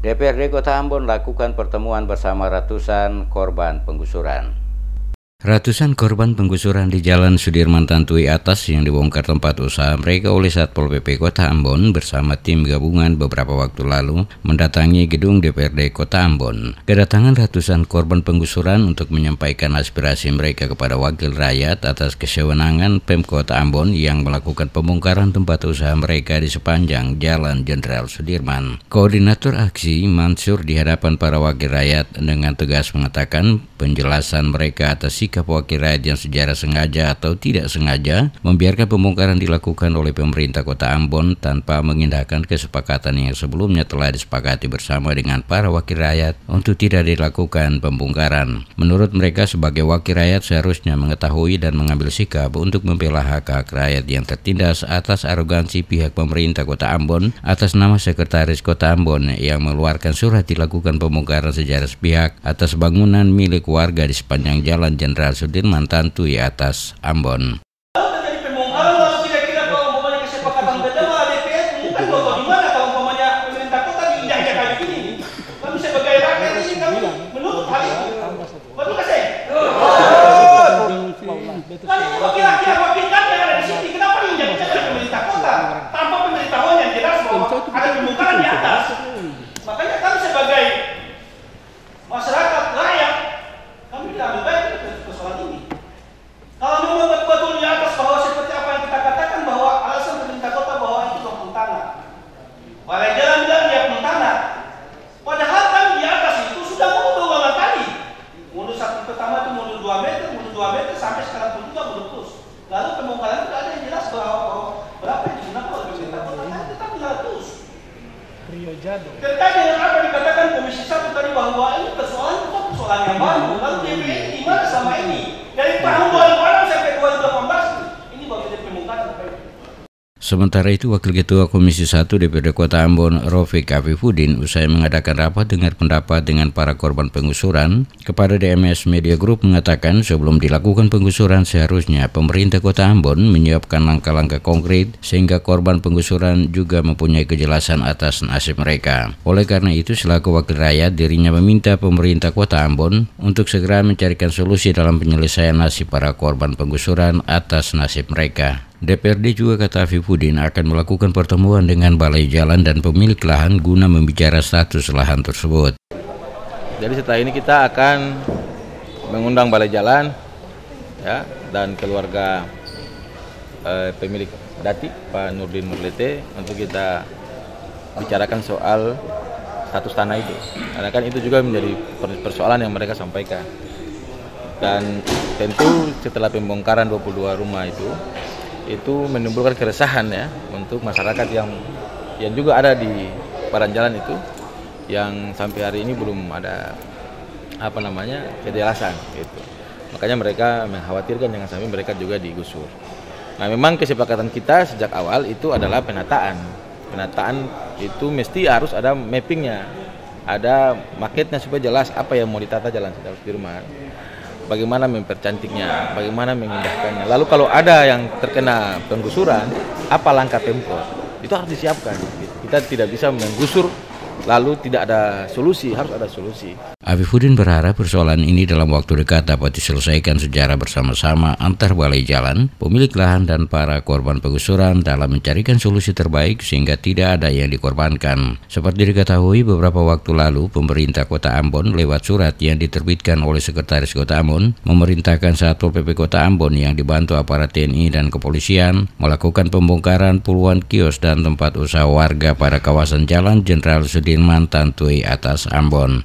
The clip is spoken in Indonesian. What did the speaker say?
DPRD Kota Ambon lakukan pertemuan bersama ratusan korban penggusuran. Ratusan korban penggusuran di Jalan Sudirman Tantui Atas yang dibongkar tempat usaha mereka oleh Satpol PP Kota Ambon bersama tim gabungan beberapa waktu lalu mendatangi gedung DPRD Kota Ambon. Kedatangan ratusan korban penggusuran untuk menyampaikan aspirasi mereka kepada wakil rakyat atas kesewenangan Pemkot Ambon yang melakukan pembongkaran tempat usaha mereka di sepanjang Jalan Jenderal Sudirman. Koordinator aksi Mansur di hadapan para wakil rakyat dengan tegas mengatakan penjelasan mereka atas sikap wakil rakyat yang secara sengaja atau tidak sengaja membiarkan pembongkaran dilakukan oleh pemerintah Kota Ambon tanpa mengindahkan kesepakatan yang sebelumnya telah disepakati bersama dengan para wakil rakyat untuk tidak dilakukan pembongkaran. Menurut mereka, sebagai wakil rakyat seharusnya mengetahui dan mengambil sikap untuk membela hak-hak rakyat yang tertindas atas arogansi pihak pemerintah Kota Ambon atas nama Sekretaris Kota Ambon yang mengeluarkan surat dilakukan pembongkaran secara sepihak atas bangunan milik warga di sepanjang Jalan Jenderal Sudirman Tantui Atas Ambon. Terjadi pembongkaran lalu kira-kira kalau umpamanya kesepakatan bersama DPR bukan kalau gimana kalau umpamanya pemerintah kota diinjak-injak kayak gini, kami sebagai rakyat ini kami menuntut hal itu. Betul nggak sih? Kan ini wakil rakyat, wakil kami yang ada di sini, kenapa diinjak-injak oleh pemerintah kota tanpa pemberitahuan yang jelas bahwa ada pembongkaran di atas? Makanya kami sebagai masyarakat rakyat kami tidak ambil baik persoalan ini. Kalau memang betul-betul di atas bahwa seperti apa yang kita katakan bahwa alasan pemerintah kota bahwa itu tumpang tanah, balai jalan bilang dia tanah. Padahal kan di atas itu sudah mundur berulang kali. Mundur satu pertama itu mundur 2 meter sampai sekarang pun juga mundur terus. Lalu pembongkaran itu ada yang jelas bahwa berapa yang digunakan oleh pemerintah kota kan tetap 100. Terkait dengan apa yang dikatakan Komisi 1 tadi bahwa ini persoalan bukan persoalan yang baru. Lalu DPR di mana sama ini? Dari tahun 2006 sampai 2018 ini baru jadi pembongkaran. Sementara itu, Wakil Ketua Komisi 1 DPRD Kota Ambon, Rofik Afifuddin, usai mengadakan rapat dengar pendapat dengan para korban penggusuran, kepada DMS Media Group mengatakan sebelum dilakukan penggusuran seharusnya pemerintah Kota Ambon menyiapkan langkah-langkah konkret sehingga korban penggusuran juga mempunyai kejelasan atas nasib mereka. Oleh karena itu, selaku wakil rakyat, dirinya meminta pemerintah Kota Ambon untuk segera mencarikan solusi dalam penyelesaian nasib para korban penggusuran atas nasib mereka. DPRD juga, kata Afifuddin, akan melakukan pertemuan dengan balai jalan dan pemilik lahan guna membicara status lahan tersebut. Jadi setelah ini kita akan mengundang balai jalan ya, dan keluarga pemilik Dati, Pak Nurdin Murlete, untuk kita bicarakan soal status tanah itu. Karena kan itu juga menjadi persoalan yang mereka sampaikan. Dan tentu setelah pembongkaran 22 rumah itu menimbulkan keresahan ya untuk masyarakat yang juga ada di badan jalan itu, yang sampai hari ini belum ada kejelasan gitu. Makanya mereka mengkhawatirkan jangan sampai mereka juga digusur. Nah, memang kesepakatan kita sejak awal itu adalah penataan itu mesti harus ada mappingnya, ada maketnya supaya jelas apa yang mau ditata Jalan Sudirman, bagaimana mempercantiknya, bagaimana memindahkannya. Lalu kalau ada yang terkena penggusuran, apa langkah Pemkot? Itu harus disiapkan. Kita tidak bisa menggusur lalu tidak ada solusi, harus ada solusi. Afifuddin berharap persoalan ini dalam waktu dekat dapat diselesaikan secara bersama-sama antar balai jalan, pemilik lahan dan para korban penggusuran dalam mencarikan solusi terbaik sehingga tidak ada yang dikorbankan. Seperti diketahui beberapa waktu lalu, pemerintah Kota Ambon lewat surat yang diterbitkan oleh Sekretaris Kota Ambon memerintahkan Satpol PP Kota Ambon yang dibantu aparat TNI dan kepolisian melakukan pembongkaran puluhan kios dan tempat usaha warga pada kawasan Jalan Jenderal Sudirman Tantui Atas Ambon.